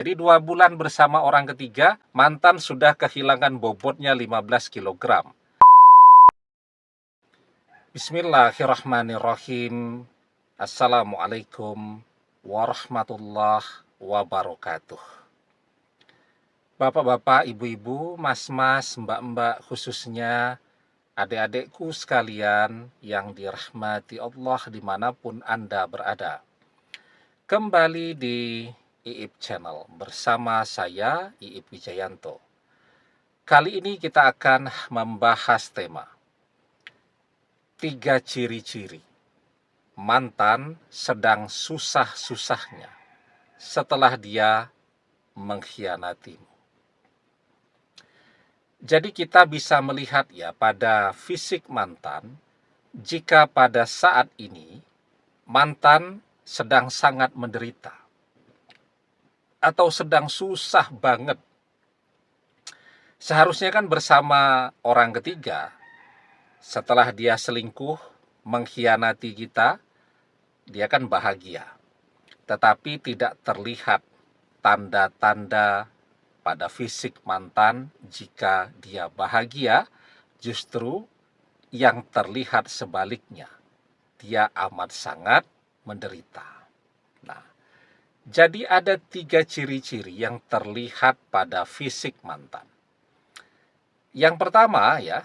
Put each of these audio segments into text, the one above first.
Jadi 2 bulan bersama orang ketiga, mantan sudah kehilangan bobotnya 15 kilogram. Bismillahirrahmanirrahim. Assalamualaikum warahmatullahi wabarakatuh. Bapak-bapak, ibu-ibu, mas-mas, mbak-mbak, khususnya adik-adikku sekalian yang dirahmati Allah dimanapun Anda berada. Kembali di Iip Channel bersama saya, Iip Wijayanto. Kali ini kita akan membahas tema 3 ciri-ciri mantan sedang susah-susahnya setelah dia mengkhianatimu. Jadi kita bisa melihat ya pada fisik mantan, jika pada saat ini mantan sedang sangat menderita atau sedang susah banget. Seharusnya kan bersama orang ketiga, setelah dia selingkuh, mengkhianati kita, dia kan bahagia. Tetapi tidak terlihat tanda-tanda pada fisik mantan jika dia bahagia, justru yang terlihat sebaliknya. Dia amat sangat menderita. Nah, jadi ada 3 ciri-ciri yang terlihat pada fisik mantan. Yang pertama ya,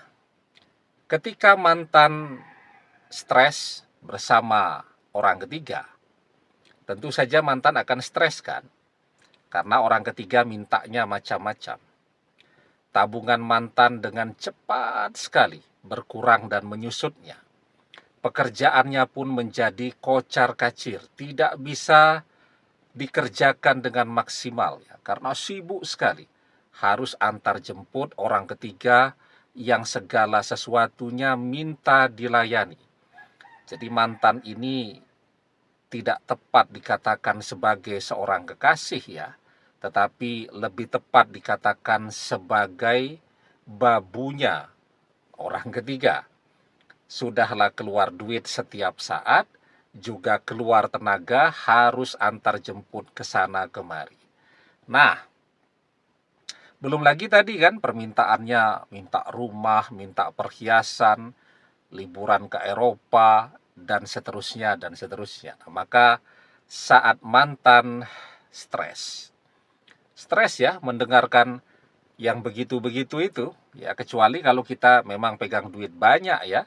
ketika mantan stres bersama orang ketiga, tentu saja mantan akan stres kan, karena orang ketiga mintanya macam-macam. Tabungan mantan dengan cepat sekali berkurang dan menyusutnya. Pekerjaannya pun menjadi kocar-kacir, tidak bisa dikerjakan dengan maksimal ya, karena sibuk sekali. Harus antar jemput orang ketiga yang segala sesuatunya minta dilayani. Jadi mantan ini tidak tepat dikatakan sebagai seorang kekasih ya, tetapi lebih tepat dikatakan sebagai babunya orang ketiga. Sudahlah keluar duit setiap saat, juga keluar tenaga, harus antar jemput ke sana kemari. Nah, belum lagi tadi kan permintaannya, minta rumah, minta perhiasan, liburan ke Eropa, dan seterusnya, dan seterusnya. Maka saat mantan stres ya mendengarkan yang begitu-begitu itu, ya kecuali kalau kita memang pegang duit banyak ya.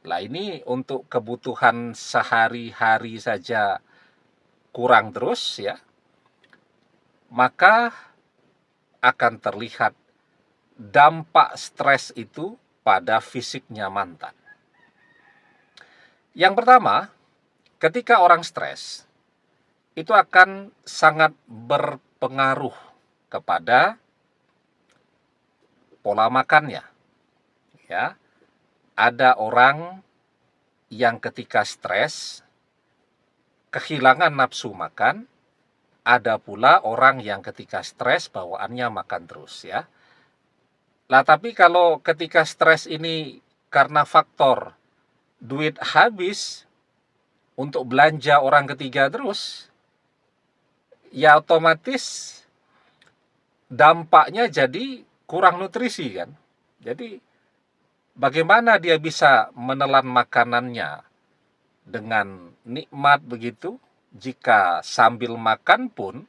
Lah ini untuk kebutuhan sehari-hari saja kurang terus ya, maka akan terlihat dampak stres itu pada fisiknya mantan. Yang pertama, ketika orang stres, itu akan sangat berpengaruh kepada pola makannya. Ya, ada orang yang ketika stres kehilangan nafsu makan, ada pula orang yang ketika stres bawaannya makan terus ya. Lah tapi kalau ketika stres ini karena faktor duit habis untuk belanja orang ketiga terus, ya otomatis dampaknya jadi kurang nutrisi kan. Jadi bagaimana dia bisa menelan makanannya dengan nikmat begitu, jika sambil makan pun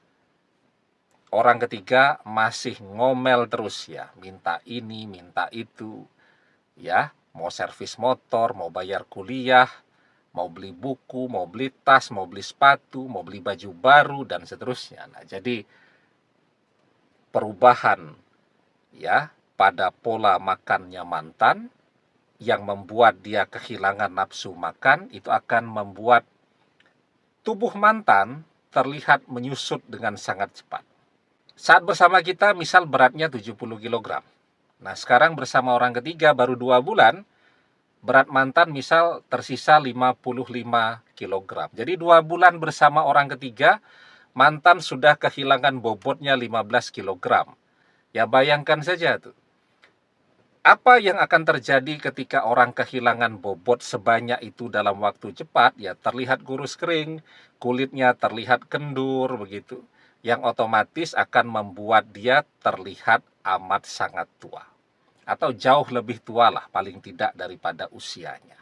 orang ketiga masih ngomel terus ya, minta ini, minta itu, ya, mau servis motor, mau bayar kuliah, mau beli buku, mau beli tas, mau beli sepatu, mau beli baju baru, dan seterusnya. Nah, jadi perubahan ya pada pola makannya mantan yang membuat dia kehilangan nafsu makan, itu akan membuat tubuh mantan terlihat menyusut dengan sangat cepat. Saat bersama kita misal beratnya 70 kg. Nah sekarang bersama orang ketiga baru 2 bulan, berat mantan misal tersisa 55 kg. Jadi 2 bulan bersama orang ketiga, mantan sudah kehilangan bobotnya 15 kg. Ya bayangkan saja tuh. Apa yang akan terjadi ketika orang kehilangan bobot sebanyak itu dalam waktu cepat? Ya terlihat kurus kering, kulitnya terlihat kendur begitu. yang otomatis akan membuat dia terlihat amat sangat tua. Atau jauh lebih tua lah, paling tidak daripada usianya.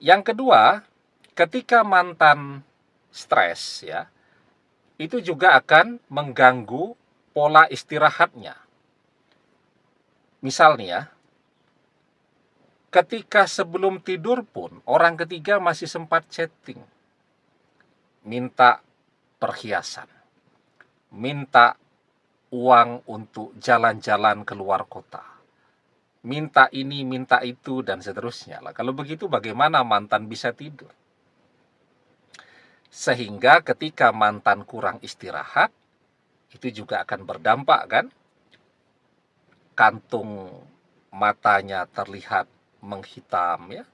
Yang kedua, ketika mantan stres ya, itu juga akan mengganggu pola istirahatnya. Misalnya, ketika sebelum tidur pun orang ketiga masih sempat chatting, minta perhiasan, minta uang untuk jalan-jalan keluar kota, minta ini, minta itu, dan seterusnya. Lah, kalau begitu bagaimana mantan bisa tidur? Sehingga ketika mantan kurang istirahat, itu juga akan berdampak kan? Kantung matanya terlihat menghitam ya.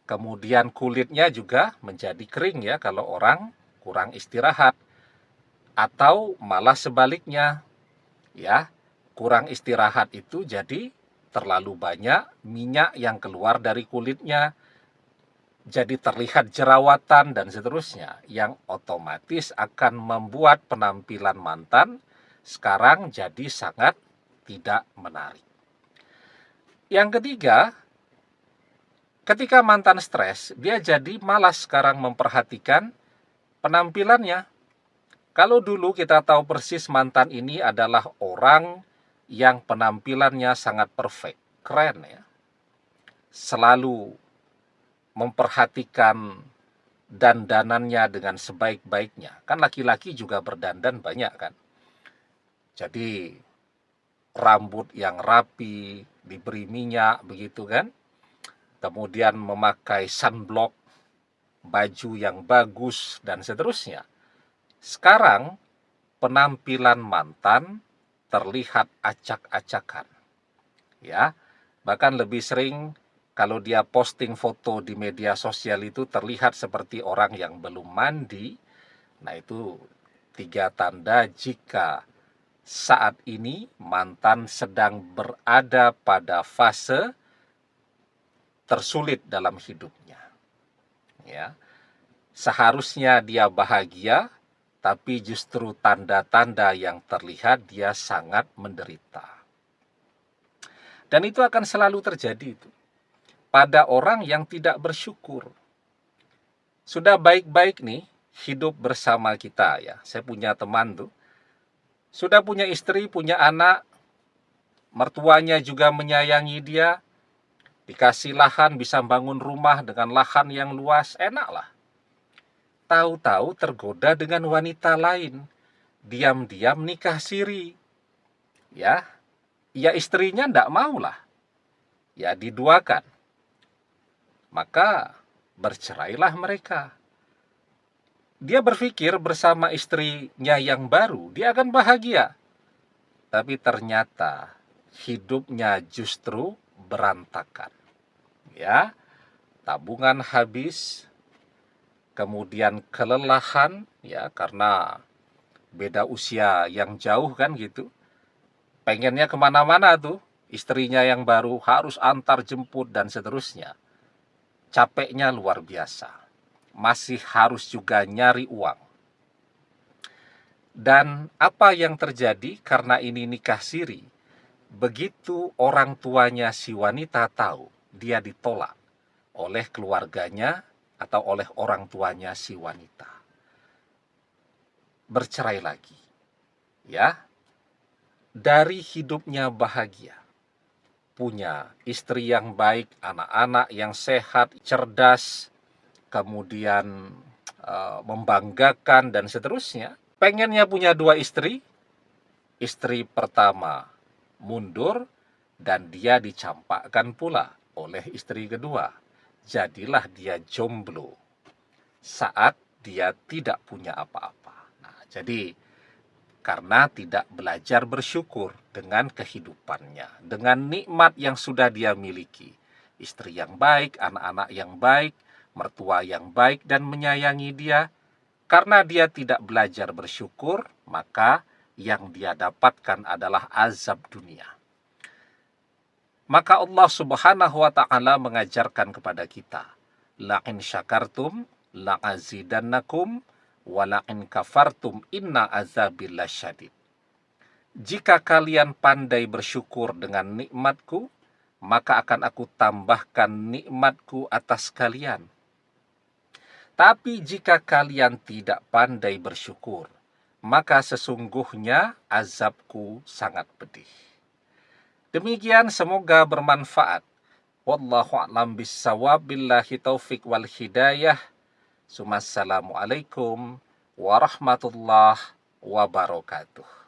Kemudian kulitnya juga menjadi kering ya kalau orang kurang istirahat. Atau malah sebaliknya ya, kurang istirahat itu jadi terlalu banyak minyak yang keluar dari kulitnya, jadi terlihat jerawatan dan seterusnya, yang otomatis akan membuat penampilan mantan sekarang jadi sangat tidak menarik. Yang ketiga, ketika mantan stres, dia jadi malas sekarang memperhatikan penampilannya. Kalau dulu kita tahu persis mantan ini adalah orang yang penampilannya sangat perfect, keren ya, selalu memperhatikan dandanannya dengan sebaik-baiknya. Kan laki-laki juga berdandan banyak kan. Jadi rambut yang rapi, diberi minyak begitu kan. Kemudian memakai sunblock, baju yang bagus dan seterusnya. Sekarang penampilan mantan terlihat acak-acakan. Ya, bahkan lebih sering kalau dia posting foto di media sosial itu terlihat seperti orang yang belum mandi. Nah, itu 3 tanda jika saat ini mantan sedang berada pada fase tersulit dalam hidupnya. Ya. Seharusnya dia bahagia, tapi justru tanda-tanda yang terlihat dia sangat menderita. Dan itu akan selalu terjadi itu pada orang yang tidak bersyukur. Sudah baik-baik nih hidup bersama kita ya. Saya punya teman tuh, sudah punya istri, punya anak, mertuanya juga menyayangi dia, dikasih lahan, bisa bangun rumah dengan lahan yang luas, enak lah. Tahu-tahu tergoda dengan wanita lain, diam-diam nikah siri. Ya, istrinya ndak mau lah. Ya diduakan. Maka bercerailah mereka. Dia berpikir bersama istrinya yang baru, dia akan bahagia. Tapi ternyata hidupnya justru berantakan. Ya, tabungan habis, kemudian kelelahan, ya karena beda usia yang jauh kan gitu. Pengennya kemana-mana tuh, istrinya yang baru harus antar jemput dan seterusnya. Capeknya luar biasa. Masih harus juga nyari uang. Dan apa yang terjadi karena ini nikah siri, begitu orang tuanya si wanita tahu dia ditolak oleh keluarganya atau oleh orang tuanya si wanita, bercerai lagi. Ya, dari hidupnya bahagia, punya istri yang baik, anak-anak yang sehat, cerdas, kemudian membanggakan dan seterusnya. Pengennya punya 2 istri, istri pertama mundur dan dia dicampakkan pula oleh istri kedua. Jadilah dia jomblo saat dia tidak punya apa-apa. Nah, jadi karena tidak belajar bersyukur dengan kehidupannya, dengan nikmat yang sudah dia miliki. Istri yang baik, anak-anak yang baik, mertua yang baik dan menyayangi dia. Karena dia tidak belajar bersyukur, maka yang dia dapatkan adalah azab dunia. Maka Allah Subhanahu wa ta'ala mengajarkan kepada kita, la in syakartum la azidannakum Wala in kafartum inna azabi lasyadid. Jika kalian pandai bersyukur dengan nikmatku, maka akan aku tambahkan nikmatku atas kalian. Tapi jika kalian tidak pandai bersyukur, maka sesungguhnya azabku sangat pedih. Demikian, semoga bermanfaat. Wallahu a'lam bissawab, billahi taufik wal hidayah. Assalamualaikum warahmatullahi wabarakatuh.